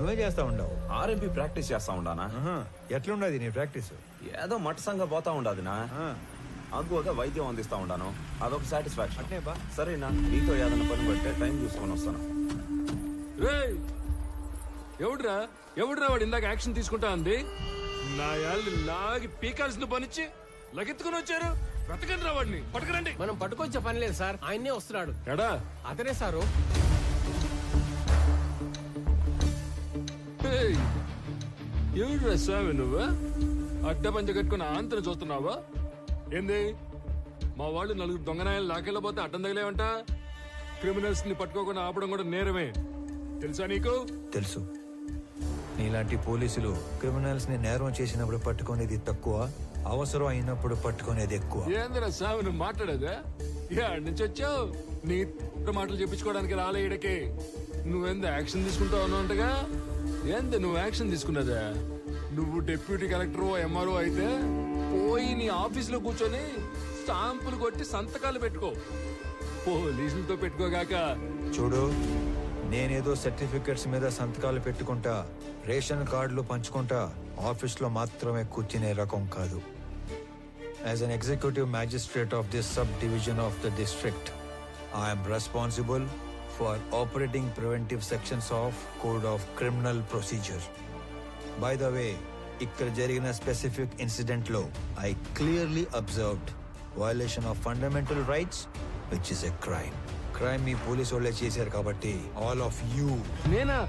నువ్వే చేస్తా ఉండవు. ఆర్ఎంపీ ప్రాక్టీస్ చేస్తా ఉండానా. ఎట్లుండదు నీ ప్రాక్టీస్? ఏదో మట్టసంగా పోతా ఉండాదినా. అగ్గువగా వైద్యం అందిస్తా ఉండాను, అదొక సాటిస్ఫాక్షన్. అంటే బా సరేనా, నీతో ఏదైనా పని పడితే టైం చూసుకొని వస్తాను. ఎవడ్రా వాడు ఇందాక యాక్షన్ తీసుకుంటా అంది? నా యాళ్ళు లాగి పీకాల్సిన పనిచ్చి లగెత్తుకుని వచ్చారు. బ్రతకండి రా వాడిని, పట్టుకురండి. మనం పట్టుకొచ్చే పని లేదు సార్, ఆయన్నే వస్తున్నాడు. ఎడా అతనే సారు. ఎవడ్రా స్వామి నువ్వు? అడ్డ పంచ కట్టుకుని ఆంతను చూస్తున్నావా ఏంది? మా వాళ్ళు నలుగురు దొంగనాయాలు లాకెళ్ళబోతే అడ్డం తగిలేవంట. క్రిమినల్స్ ని పట్టుకోకుండా ఆపడం కూడా నేరమే, తెలుసా నీకు? తెలుసు. నీలాంటి పోలీసులు క్రిమినల్స్ ని నేరం చేసినప్పుడు పట్టుకునేది తక్కువ, అవసరం అయినప్పుడు పట్టుకునేది ఎక్కువ. ఏందిరా స్వామి నువ్వు మాట్లాడేదా? ఏడు నుంచి వచ్చావు? నీ మాటలు చెప్పించుకోవడానికి రాలే ఈడకి. నువ్వెంత యాక్షన్ తీసుకుంటావు అన్నట్టుగా. ఏంది నువ్వు యాక్షన్ తీసుకున్నదా? నువ్వు డిప్యూటీ కలెక్టర్ ఎంఆర్ఓ అయితే పోయి నీ ఆఫీసులో కూర్చొని స్టాంపులు కొట్టి సంతకాలు పెట్టుకో, పోలీసులతో పెట్టుకోగాక. చూడు, నేనేదో సర్టిఫికెట్స్ మీద సంతకాలు పెట్టుకుంటా, రేషన్ కార్డులు పంచుకుంటా ఆఫీస్ లో మాత్రమే కూర్చునే రకం కాదు. As an executive magistrate of this sub division of the district, I'm responsible for operating preventive sections of code of criminal procedure. By the way, ఇక్కడ జరిగిన స్పెసిఫిక్ ఇన్సిడెంట్ లో I clearly observed violation of fundamental rights, which is a crime. Crime me police వాళ్ళే చేశారు కాబట్టి all of you నేనా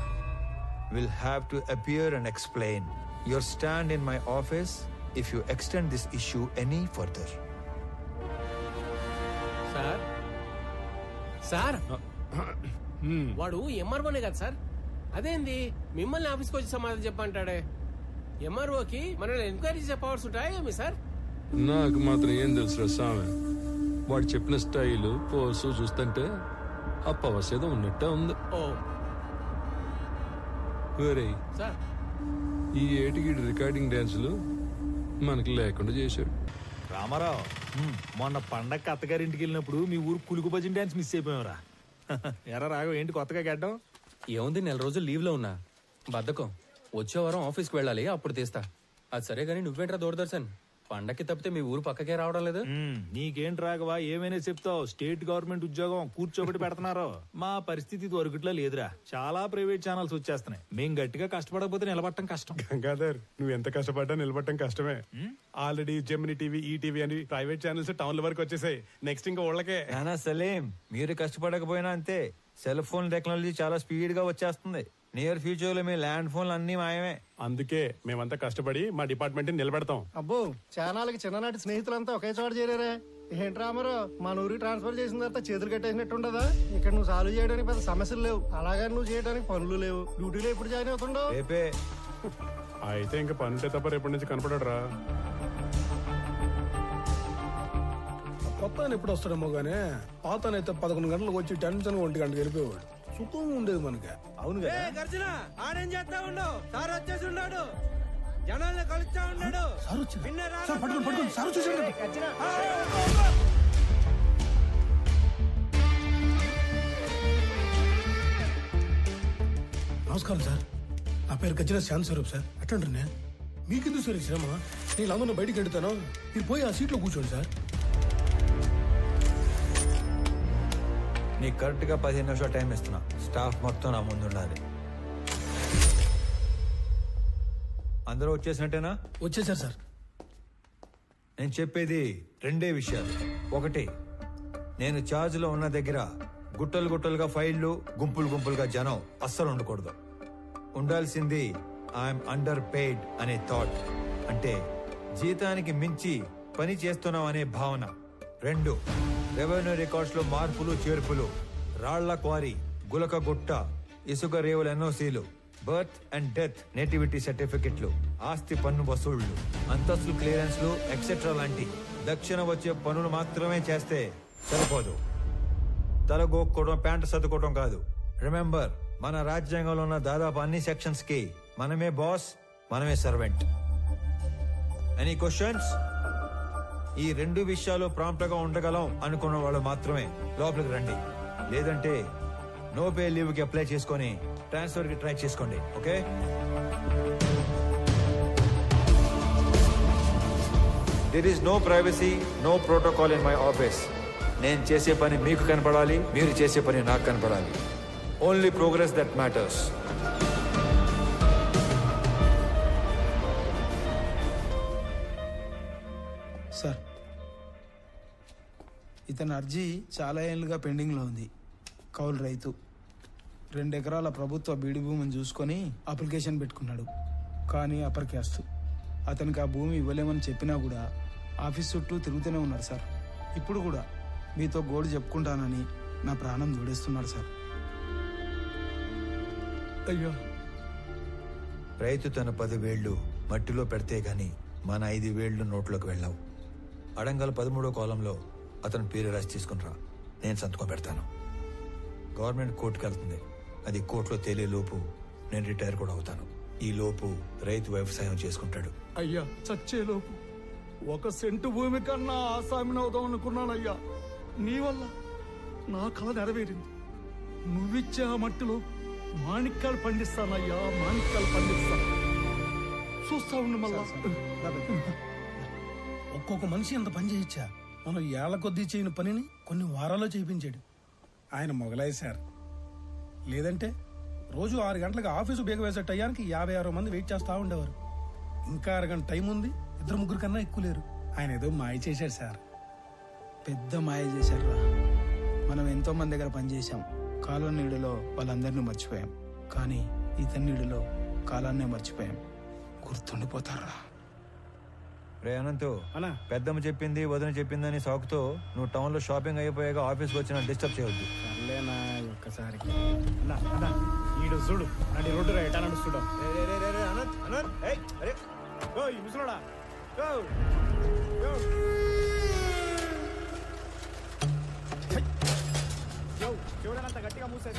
will have to appear and explain your stand in my office if you extend this issue any further. Sir sir వాడు ఎంఆర్ఓనే కదా sir? అదేంది మిమ్మల్ని ఆఫీస్కి వచ్చి సమాధానం చెప్పంటాడే? ఎంఆర్ఓకి మనల్ని ఎంక్వైరీ చేసే పవర్స్ ఉంటాయేమి సార్? నాకు మాత్రం ఏం తెలుసు స్వామి. వాడు చెప్పిన స్టైలు పోసు చూస్తుంటే ఆ పవర్స్ ఏదో ఉన్నట్టే ఉంది. ఓ సార్, ఈ ఏటికి రికార్డింగ్ డాన్సులు మనకి లేకుండా చేశాడు. రామారావు, మొన్న పండగ అత్తగారింటికి వెళ్ళినప్పుడు మీ ఊరు కులుకు భజన డాన్స్ మిస్ అయిపోయావురా. ఎరా రాఘవ, ఏంటి కొత్తగా గడ్డం? ఏముంది, 4 రోజులు లీవ్ లో ఉన్నా. బద్ధకం. వచ్చే వారం ఆఫీస్కి వెళ్ళాలి, అప్పుడు తీస్తా. అది సరే గానీ నువ్వేంట్రా దూరదర్శన్? పండక్కి తప్పితే మీ ఊరు పక్కకే రావడం లేదు. నీకేంటి రాఘవ, ఏమైనా చెప్తావు? స్టేట్ గవర్నమెంట్ ఉద్యోగం కూర్చోబెట్టి పెడుతున్నారు. మా పరిస్థితి దొరకట్లా లేదురా. చాలా ప్రైవేట్ ఛానల్స్ వచ్చేస్తున్నాయి. మేం గట్టిగా కష్టపడకపోతే నిలబడటం కష్టం. గంగాధర్, నువ్వు ఎంత కష్టపడ్డా నిలబడటం కష్టమే. ఆల్రెడీ జెమిని టీవీ, ఈటీవీ అని ప్రైవేట్ ఛానల్స్ టౌన్ల వరకు వచ్చేసాయి. నెక్స్ట్ ఇంకా ఊళ్ళకే. నానా సలీం, మీరు కష్టపడకపోయినా అంతే. సెల్ ఫోన్ టెక్నాలజీ చాలా స్పీడ్ గా వచ్చేస్తుంది. నియర్ ఫ్యూచర్ లో మీ ల్యాండ్ ఫోన్లు అన్ని మాయమే. అందుకే మేమంతా కష్టపడి మా డిపార్ట్మెంట్ నిలబెడతాం. అబ్బో, చానాలకి చిన్ననాటి స్నేహితులంతా ఒకే చోట చేరారే. ఏంటి రామారో, మన ఊరికి ట్రాన్స్ఫర్ చేసిన తర్వాత చేతులు కట్టేసినట్టు ఉండదా? ఇక్కడ నువ్వు సాల్వ్ చేయడానికి పెద్ద సమస్యలు లేవు, అలాగే నువ్వు చేయడానికి పనులు లేవు. డ్యూటీలో ఎప్పుడు జాయిన్ అవుతుండవు? రేపే. అయితే ఇంకా పనుంటే తప్ప రేపటి నుంచి కనపడరా. కొత్త ఎప్పుడు వస్తాడేమో గానీ పాతనైతే 11 గంటలకు వచ్చి టెన్షన్ 1 గంటకు వెళ్ళిపోయాడు. సుఖం ఉండేది మనకి. అవును కదా. ఆడేం చేస్తా ఉండవు, సార్ వచ్చేసి ఉన్నాడు, జనాల్ని కలుస్తా ఉన్నాడు. నమస్కారం సార్, నా పేరు గజ్జల శాంతి స్వరూప్ సార్. అట్టండి నేను మీకెందుకు సార్ శ్రమ? నేను అందరూ బయటికి వెళ్తాను, మీరు పోయి ఆ సీట్లో కూర్చోండి సార్. నీకు కరెక్ట్ గా 15 నిమిషాలు టైం ఇస్తున్నా. స్టాఫ్ మొత్తం నా ముందు ఉండాలి. అందరూ వచ్చేసినట్టేనా? వచ్చేసారు సార్. నేను చెప్పేది 2 విషయాలు. ఒకటి, నేను ఛార్జ్ లో ఉన్న దగ్గర గుట్టలు గుట్టలుగా ఫైళ్లు, గుంపులు గుంపులుగా జనం అస్సలు ఉండకూడదు. ఉండాల్సింది ఐఎమ్ అండర్ పెయిడ్ అనే థాట్, అంటే జీతానికి మించి పని చేస్తున్నాం అనే భావన. 2, రెవెన్యూ రికార్డ్స్ లో మార్పులు చేర్పులు, రాళ్ల క్వారీ, గులక గుట్ట, ఇసుక రేవుల ఎన్ఓసీలు, బర్త్ అండ్ డెత్ నేటివిటీ సర్టిఫికెట్లు, ఆస్తి పన్ను వసూళ్లు, అంతస్తులు క్లియరెన్స్లు ఎక్సెట్రా లాంటి దక్షిణ వచ్చే పనులు మాత్రమే చేస్తే సరిపోదు. తలగోక్కోవడం, ప్యాంటు సర్దుకోవడం కాదు. రిమెంబర్, మన రాజ్యాంగంలో ఉన్న దాదాపు అన్ని సెక్షన్స్ కి మనమే బాస్, మనమే సర్వెంట్. Any questions? ఈ 2 విషయాలు ప్రాంప్ట్ గా ఉండగలం అనుకున్న వాళ్ళు మాత్రమే లోపలికి రండి. లేదంటే నో పే లీవ్ కి అప్లై చేసుకొని ట్రాన్స్ఫర్ కి ట్రై చేసుకోండి. Okay? There is no privacy, no protocol in my office. నేను చేసే పని మీకు కనపడాలి, మీరు చేసే పని నాకు కనపడాలి. Only progress that matters. Sir, ఇతని అర్జీ చాలా ఏళ్ళుగా పెండింగ్లో ఉంది. కౌలు రైతు 2 ఎకరాల ప్రభుత్వ బీడు భూమిని చూసుకొని అప్లికేషన్ పెట్టుకున్నాడు. కానీ అప్పర్ క్యాస్ట్. అతనికి ఆ భూమి ఇవ్వలేమని చెప్పినా కూడా ఆఫీస్ చుట్టూ తిరుగుతూనే ఉన్నాడు సార్. ఇప్పుడు కూడా మీతో గోడు చెప్పుకుంటానని నా ప్రాణం జోడిస్తున్నాడు సార్. అయ్యో, రైతు తన 10 వేళ్లు మట్టిలో పెడితే గాని మన 5 వేళ్లు నోట్లోకి వెళ్ళావు. అడంగల్ 13వ కాలంలో అతని పేరు రాసి తీసుకునిరా, నేను సంతకం పెడతాను. గవర్నమెంట్ కోర్టుకు వెళ్తుంది. అది కోర్టులో తేలే లోపు నేను రిటైర్ కూడా అవుతాను. ఈ లోపు రైతు వ్యవసాయం చేసుకుంటాడు. అయ్యా, చచ్చేలోపు 1 సెంటు భూమి కన్నా ఆసామిని అవుదాం అనుకున్నానయ్యా. నీ వల్ల నా కళ నెరవేరింది. నువ్విచ్చే ఆ మట్టిలో మాణిక్యాలు పండిస్తానయ్యా, మాణిక్యాలు పండిస్తాను. చూస్తా ఉండు మళ్ళా. ఒక్కొక్క మనిషి ఎంత పని చేయొచ్చా? మనం ఏళ్ల కొద్దీ చేయని పనిని కొన్ని వారాల్లో చేయించాడు. ఆయన మొగలాయి సార్. లేదంటే రోజు 6 గంటలకు ఆఫీసు బేగ వేసే టయానికి 56 మంది వెయిట్ చేస్తా ఉండేవారు. ఇంకా 6 గంట టైం ఉంది, 2-3 కన్నా ఎక్కువ లేరు. ఆయన ఏదో మాయ చేశాడు సార్. పెద్ద మాయ చేశారా. మనం ఎంతో మంది దగ్గర పనిచేశాం. కాలం నీడలో వాళ్ళందరినీ మర్చిపోయాం. కానీ ఇతని నీడలో కాలాన్నే మర్చిపోయాం. గుర్తుండిపోతారా? రే అనంతు, పెద్దమ్మ చెప్పింది వదిన చెప్పిందని సాకుతో నువ్వు టౌన్ లో షాపింగ్ అయిపోయాక ఆఫీస్కి వచ్చిన డిస్టర్బ్ చేయవద్దు. సర్లేనా, ఒక్కసారి ఈడు చూడు నడి రోడ్డు ఎటా నడుస్తుడా. చూడనంత గట్టిగా మూసేసి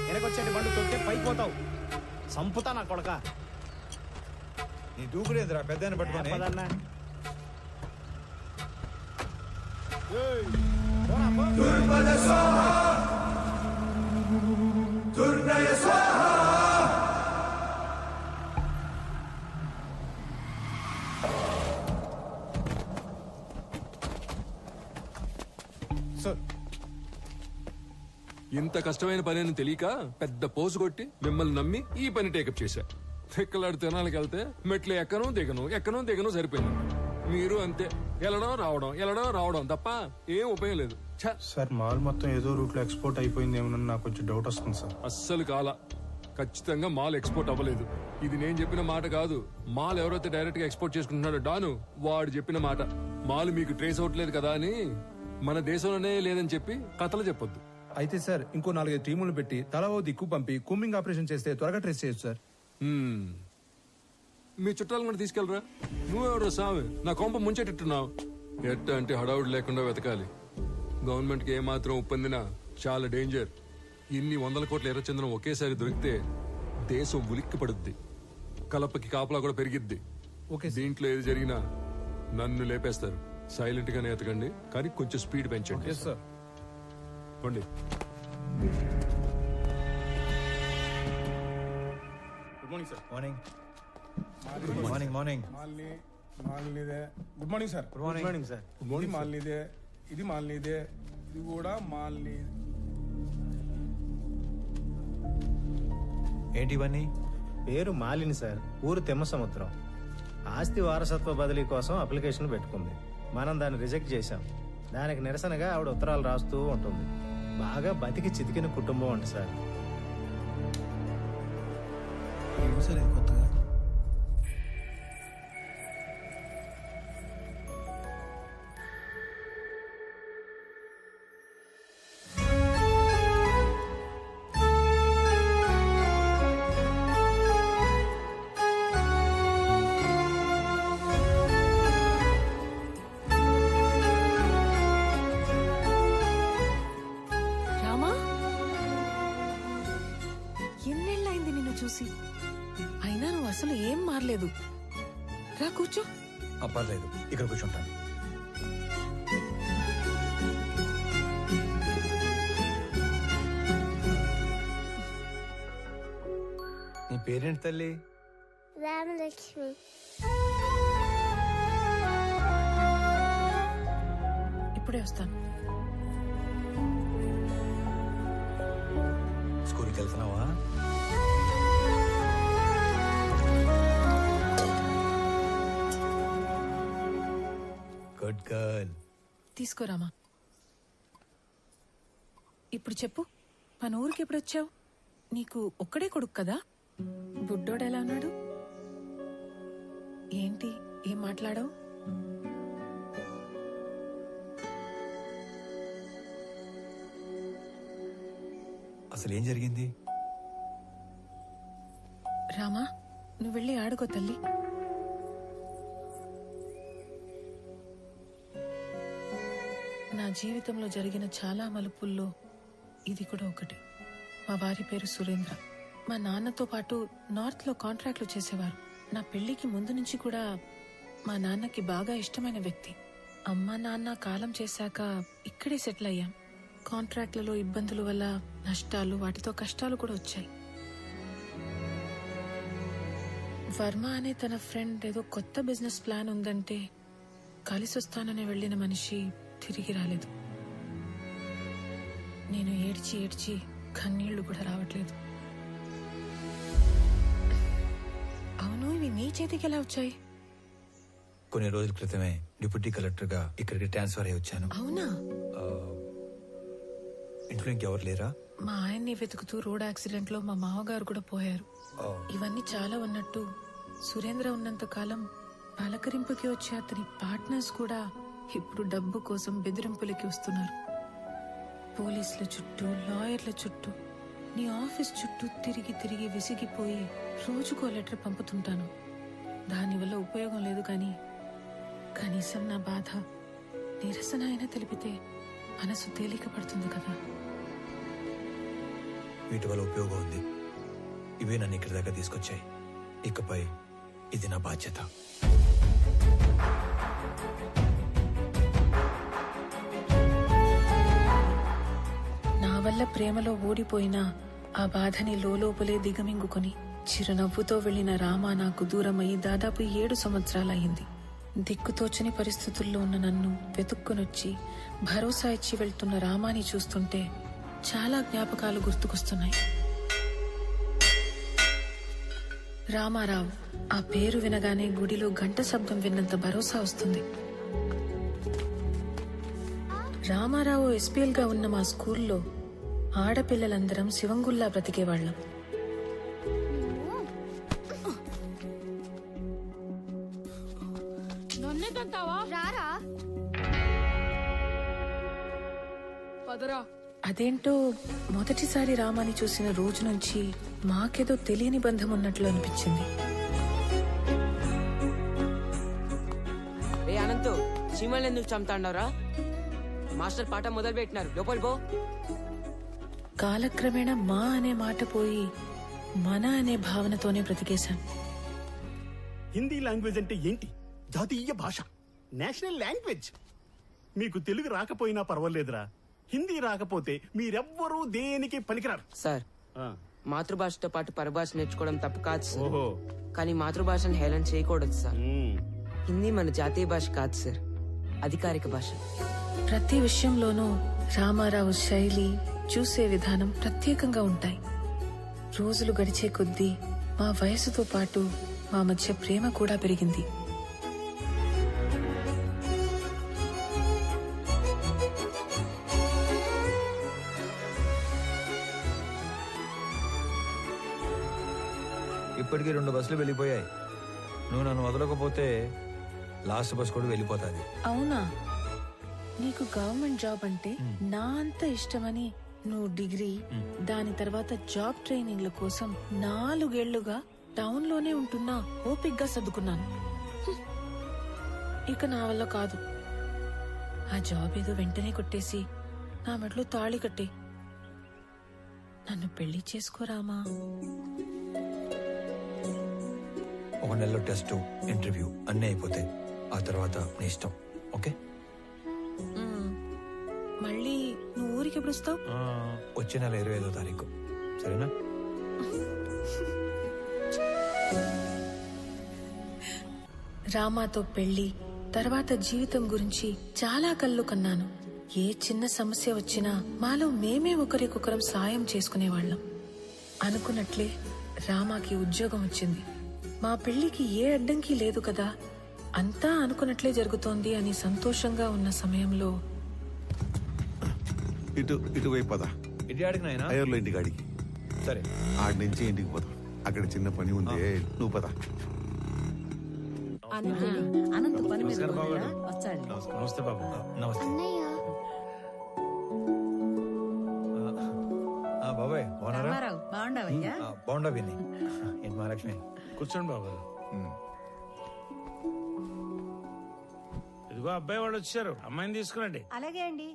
వెనకొచ్చేటి బండు తొక్కే పైకి పోతావు. సంపుతా నా కొడక. నీ దూకుడేంద్రా పెద్ద పట్టుకొని. ఇంత కష్టమైన పని అని తెలియక పెద్ద పోసు కొట్టి మిమ్మల్ని నమ్మి ఈ పని టేకప్ చేశా. తిక్కలాడు తినాలకి వెళ్తే మెట్లు ఎక్కను దిగను సరిపోయింది. మీరు అంతే, వెళ్ళడం రావడం తప్ప ఏం ఉపయోగం లేదు. సార్, మాల్ మొత్తం ఏదో రూట్ లో ఎక్స్పోర్ట్ అయిపోయింది ఏమన్నా నాకు కొంచెం డౌట్ వస్తుంది సార్. అస్సలు కాలా. ఖచ్చితంగా మాల్ ఎక్స్పోర్ట్ అవ్వలేదు. ఇది నేను చెప్పిన మాట కాదు. మాల్ ఎవరైతే డైరెక్ట్ గా ఎక్స్పోర్ట్ చేసుకుంటున్నాడో డాను, వాడు చెప్పిన మాట. మాల్ మీకు ట్రేస్ అవ్వట్లేదు కదా అని మన దేశంలోనే లేదని చెప్పి కథలు చెప్పొద్దు. అయితే సార్, ఇంకో 4-5 టీములు పెట్టి తలా ఓ దిక్కు పంపి కూంబింగ్ ఆపరేషన్ చేస్తే త్వరగా ట్రేస్ చేయొచ్చు సార్. మీ చుట్టాలు కూడా తీసుకెళ్ళరా. నువ్వెవరో సామి నా కొంప ముంచెట్టున్నావు. ఎట్ట అంటే హడావుడు లేకుండా వెతకాలి. గవర్నమెంట్ కి ఏమాత్రం ఉప్పొందినా చాలా డేంజర్. ఇన్ని 100 కోట్ల ఎర్రచందనం ఒకేసారి దొరికితే దేశం ఉలిక్కి పడుద్ది. కలపకి కాపలా కూడా పెరిగిద్ది. దీంట్లో ఏది జరిగినా నన్ను లేపేస్తారు. సైలెంట్ గానే ఎతకండి, కానీ కొంచెం స్పీడ్ పెంచండి. పండి. Good morning sir. Morning morning morning. మాల్నీదే. Good morning sir. Good morning sir. ఇది మాల్నీదే, ఇది మాల్నీదే, ఇది కూడా మాల్నీ. ఏంటి ఇవన్నీ? పేరు మాలిని సార్, ఊరు తెమ్మసముద్రం. ఆస్తి వారసత్వ బదిలీ కోసం అప్లికేషన్ పెట్టుకుంది. మనం దాన్ని రిజెక్ట్ చేశాం. దానికి నిరసనగా ఆవిడ ఉత్తరాలు రాస్తూ ఉంటుంది. బాగా బతికి చితికిన కుటుంబం అంట సార్. సరే, కొత్తగా చూసి. అయినా నువ్వు అసలు ఏం మారలేదు. రా కూర్చో. పర్లేదు, ఇక్కడ కూర్చుంటాను. నీ పేరేంటి తల్లి? రామలక్ష్మి. ఇప్పుడే వస్తాను. స్కూల్కి వెళ్తున్నావా? Good girl. తీసుకోరామా. ఇప్పుడు చెప్పు, మన ఊరికి ఎప్పుడు వచ్చావు? నీకు ఒక్కడే కొడుకు కదా? బుడ్డోడు ఎలా ఉన్నాడు? ఏంటి ఏం మాట్లాడావు? అసలు ఏం జరిగింది? రామా, నువ్వు వెళ్ళి ఆడుకో తల్లి. నా జీవితంలో జరిగిన చాలా మలుపుల్లో ఇది కూడా ఒకటి. మా వారి పేరు సురేంద్ర. మా నాన్నతో పాటు నార్త్ లో కాంట్రాక్ట్లు చేసేవారు. నా పెళ్లికి ముందు నుంచి కూడా మా నాన్నకి బాగా ఇష్టమైన వ్యక్తి. అమ్మ నాన్న కాలం చేశాక ఇక్కడే సెటిల్ అయ్యాం. కాంట్రాక్ట్లలో ఇబ్బందుల వల్ల నష్టాలు, వాటితో కష్టాలు కూడా వచ్చాయి. వర్మ అనే తన ఫ్రెండ్ ఏదో కొత్త బిజినెస్ ప్లాన్ ఉందంటే కలిసొస్తానని వెళ్లిన మనిషి తిరిగి రాలేదు. నేను ఏడ్చి ఏడ్చి కన్నీళ్లు కూడా రావట్లేదు. అవును, ఇవి నీ చేతికి ఎలా వచ్చాయి? కొన్ని రోజుల క్రితమే డిప్యూటీ కలెక్టర్ గా ఇక్కడికి ట్రాన్స్ఫర్ అయ్యి వచ్చాను. అవునా? ఇంట్లో ఇంకెవరు లేరా? మా ఆయన్ని వెతుకుతూ రోడ్ యాక్సిడెంట్ లో మా మామగారు కూడా పోయారు. ఇవన్నీ చాలా ఉన్నట్టు సురేంద్ర ఉన్నంత కాలం పలకరింపుకి వచ్చే అతని పార్ట్నర్స్ కూడా ఇప్పుడు డబ్బు కోసం బెదిరింపులకి వస్తున్నారు. పోలీసుల చుట్టూ, లాయర్ల చుట్టూ, నీ ఆఫీస్ చుట్టూ తిరిగి తిరిగి విసిగిపోయి రోజుకో లెటర్ పంపుతుంటాను. దానివల్ల ఉపయోగం లేదు, కానీ కనీసం నా బాధ, నిరసన అయినా తెలిపితే మనసు తేలిక పడుతుంది కదా. వీటి వల్ల ఉపయోగం ఉంది. ఇవే నన్ను ఇక్కడి దాకా తీసుకొచ్చాయి. ఇకపై ఇది నా బాధ్యత. నా వల్ల ప్రేమలో ఓడిపోయిన ఆ బాధని లోపలే దిగమింగుకొని చిరునవ్వుతో వెళ్లిన రామ నాకు దూరమయ్యి దాదాపు 7 సంవత్సరాలయ్యింది. దిక్కుతోచని పరిస్థితుల్లో ఉన్న నన్ను వెతుక్కునొచ్చి భరోసా ఇచ్చి వెళ్తున్న రామాని చూస్తుంటే చాలా జ్ఞాపకాలు గుర్తుకొస్తున్నాయి. రామారావు, ఆ పేరు వినగానే గుడిలో గంట శబ్దం విన్నంత భరోసా వస్తుంది. రామారావు ఎస్పీఎల్ గా ఉన్న మా స్కూల్లో ఆడపిల్లలందరం శివంగుల్లా బ్రతికేవాళ్లం. అదేంటో మొదటిసారి రామాని చూసిన రోజు నుంచి మాకేదో తెలియని బంధం ఉన్నట్లు అనిపించింది. రే అనంతు, చీమల్ని ఎందుకు చంపుతాండవరా? మాస్టర్ పాట మొదలు పెట్టినారు, లోపల పో. కాలక్రమేణా మా అనే మాట పోయి మన అనే భావనతోనే బ్రతికేశాం. హిందీ లాంగ్వేజ్ అంటే ఏంటి? జాతీయ భాష, నేషనల్ లాంగ్వేజ్. మీకు తెలుగు రాకపోయినా పర్వాలేదురా, హిందీ రాకపోతే మీరెవ్వరూ దేనికి పనికిరారు. సార్, మాతృభాషతో పాటు పరభాష నేర్చుకోవడం తప్పు కాదు సార్. ఓహో. కానీ మాతృభాషను హేళన చేయకూడదు సార్. హిందీ మన జాతీయ భాష కాదు సార్, అధికారిక భాష. ప్రతి విషయంలోనూ రామారావు శైలి, చూసే విధానం ప్రత్యేకంగా ఉంటాయి. రోజులు గడిచే కొద్దీ మా వయసుతో పాటు మా మధ్య ప్రేమ కూడా పెరిగింది. ఇప్పటికీ 2 బస్సులు వెళ్ళిపోయాయి. నువ్వు నన్ను వదలకపోతే లాస్ట్ బస్ కూడా వెళ్ళిపోతాది. అవునా? నీకు గవర్నమెంట్ జాబ్ అంటే నా అంత ఇష్టమని నువ్వు డిగ్రీ, దాని తర్వాత జాబ్ ట్రైనింగ్ల కోసం 4 ఏళ్లుగా టౌన్ లోనే ఉంటున్నా ఓపిగ్గా సర్దుకున్నాను. ఇక నా వల్ల కాదు. ఆ జాబ్ ఏదో వెంటనే కొట్టేసి నా మెడలో తాళి కట్టి నన్ను పెళ్లి చేసుకోరామా. 1 నెలలో టెస్ట్, ఇంటర్వ్యూ అన్నీ అయిపోతాయి. ఆ తర్వాత నీ ఇష్టం. ఓకే? మళ్ళీ నువ్వు ఊరికి ఎప్పుడు వస్తావు? వచ్చే నెల 25వ తారీఖు. సరేనా? రామాతో పెళ్లి తర్వాత జీవితం గురించి చాలా కళ్ళు కన్నాను. ఏ చిన్న సమస్య వచ్చినా మాలో మేమే ఒకరికొకరం సాయం చేసుకునేవాళ్ళం. అనుకున్నట్లే రామాకి ఉద్యోగం వచ్చింది. మా పెళ్లికి ఏ అడ్డంకి లేదు కదా, అంతా అనుకున్నట్లే జరుగుతోంది అని సంతోషంగా ఉన్న సమయంలో ఇటువైపు పద. ఇటు ఆడికి నాయనా? అయ్యర్లో ఇంటికి ఆడికి. సరే. ఆడి నుంచి ఇంటికి పోదాం. అక్కడ చిన్న పని ఉంది, నువ్వు పద. అనంత పని మీద వచ్చాడు. నమస్తే బాబు. నమస్తే బాబాయ్. బాగున్నారా? బాగుండవయ్యా? బాగుండా విని. ఏంటి మహాలక్ష్మి? కూర్చోండి బాబు. ఇదిగో అబ్బాయి వాళ్ళు వచ్చారు, అమ్మాయిని తీసుకురండి. అలాగే అండి.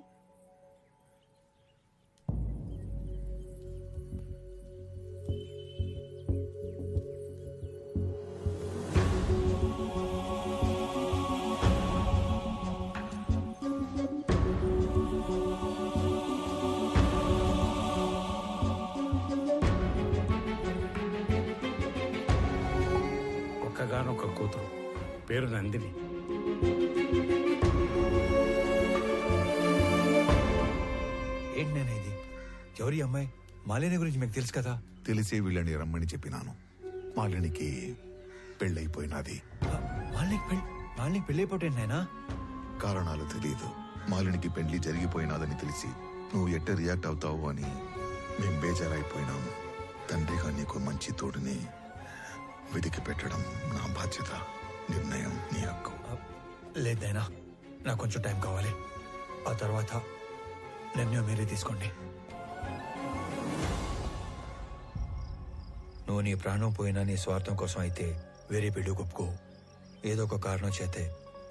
ఒక్కగానొక్క కూతురు, పేరు నందిని. ఏంటి నేను ఇది? ఎవరి అమ్మాయి? మాలిని గురించి మీకు తెలుసు కదా. తెలిసే వీళ్ళని రమ్మని చెప్పినాను. మాలినికి పెళ్ళైపోయినది. మాలినికి పెళ్ళైపోతే నాయనా? కారణాలు తెలియదు. మాలినికి పెళ్లి జరిగిపోయినాదని తెలిసి నువ్వు ఎట్ట రియాక్ట్ అవుతావు అని మేం బేజారైపోయినాము. తండ్రిగా నీకు మంచి తోడుని వెతికి పెట్టడం నా బాధ్యత. నిర్ణయం నీ హక్కు. లేదైనా నాకు కొంచెం టైం కావాలి. ఆ తర్వాత నిర్ణయం మీరే తీసుకోండి. నువ్వు నీ ప్రాణం పోయినా నీ స్వార్థం కోసం అయితే వేరే పెళ్లి ఒప్పుకో. ఏదో ఒక కారణం చేతే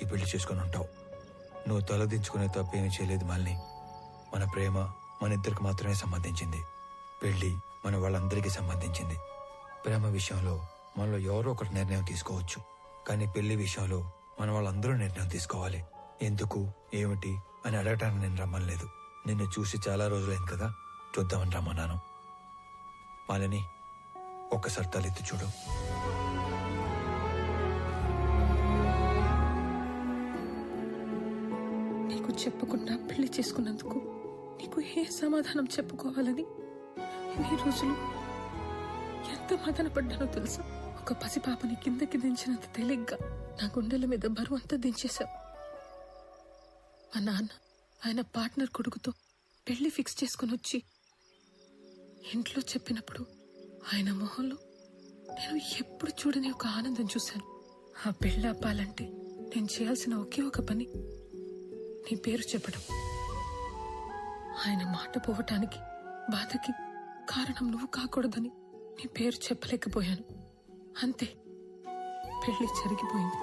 ఈ పెళ్లి చేసుకుని ఉంటావు. నువ్వు తలదించుకునే తప్పేమీ చేయలేదు మాలిని. మన ప్రేమ మన ఇద్దరికి మాత్రమే సంబంధించింది. పెళ్లి మన వాళ్ళందరికీ సంబంధించింది. ప్రేమ విషయంలో మనలో ఎవరో ఒకటి నిర్ణయం తీసుకోవచ్చు, కానీ పెళ్లి విషయంలో మన వాళ్ళందరూ నిర్ణయం తీసుకోవాలి. ఎందుకు ఏమిటి అని అడగటానికి నేను రమ్మలేదు. నిన్ను చూసి చాలా రోజులైంది కదా, చూద్దామని రమ్మన్నాను. మాలిని, ఒక్కసారి తలెత్తి చూడు. నీకు చెప్పకుండా పెళ్లి చేసుకున్నందుకు నీకు ఏ సమాధానం చెప్పుకోవాలని ఇన్ని రోజులు ఎంత మదన పడ్డానో తెలుసా. ఒక పసిపాపని కిందకి దించినంత తేలిగ్గా నా గుండెల మీద బరువు అంతా దించేశావు. మా నాన్న ఆయన పార్ట్నర్ కొడుకుతో పెళ్లి ఫిక్స్ చేసుకుని వచ్చి ఇంట్లో చెప్పినప్పుడు ఆయన మొహంలో నేను ఎప్పుడు చూడని ఒక ఆనందం చూశాను. ఆ పెళ్లి ఆపాలంటే నేను చేయాల్సిన ఒకే ఒక పని నీ పేరు చెప్పడం. ఆయన మాట పోవటానికి బాధకి కారణం నువ్వు కాకూడదని నీ పేరు చెప్పలేకపోయాను. అంతే, పెళ్లి జరిగిపోయింది.